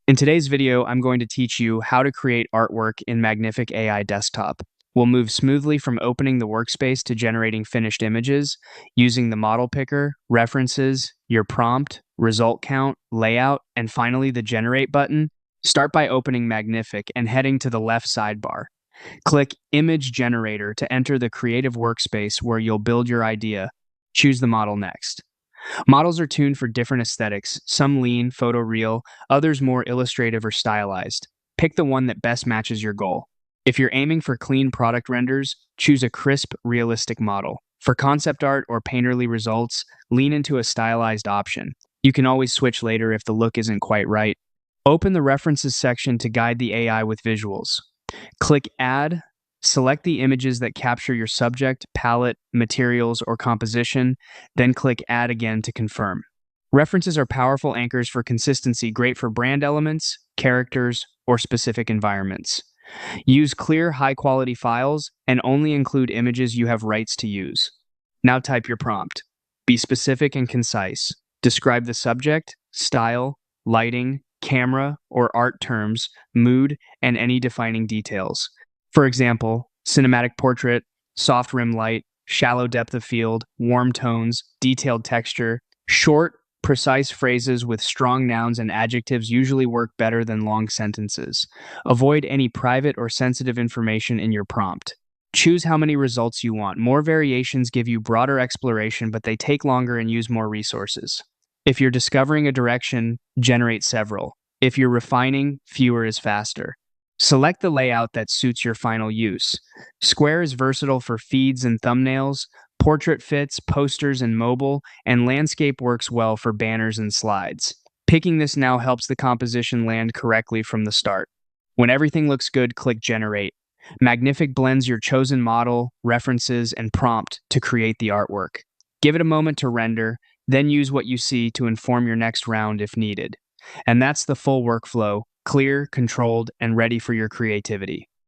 In today's video, I'm going to teach you how to create artwork in Magnific AI Desktop. We'll move smoothly from opening the workspace to generating finished images using the model picker, references, your prompt, result count, layout, and finally the generate button. Start by opening Magnific and heading to the left sidebar. Click Image Generator to enter the creative workspace where you'll build your idea. Choose the model next. Models are tuned for different aesthetics, some lean, photoreal, others more illustrative or stylized. Pick the one that best matches your goal. If you're aiming for clean product renders, choose a crisp, realistic model. For concept art or painterly results, lean into a stylized option. You can always switch later if the look isn't quite right. Open the References section to guide the AI with visuals. Click Add. Select the images that capture your subject, palette, materials, or composition, then click Add again to confirm. References are powerful anchors for consistency, great for brand elements, characters, or specific environments. Use clear, high-quality files and only include images you have rights to use. Now type your prompt. Be specific and concise. Describe the subject, style, lighting, camera, or art terms, mood, and any defining details. For example, cinematic portrait, soft rim light, shallow depth of field, warm tones, detailed texture. Short, precise phrases with strong nouns and adjectives usually work better than long sentences. Avoid any private or sensitive information in your prompt. Choose how many results you want. More variations give you broader exploration, but they take longer and use more resources. If you're discovering a direction, generate several. If you're refining, fewer is faster. Select the layout that suits your final use. Square is versatile for feeds and thumbnails, portrait fits, posters, and mobile, and landscape works well for banners and slides. Picking this now helps the composition land correctly from the start. When everything looks good, click Generate. Magnific blends your chosen model, references, and prompt to create the artwork. Give it a moment to render, then use what you see to inform your next round if needed. And that's the full workflow, clear, controlled, and ready for your creativity.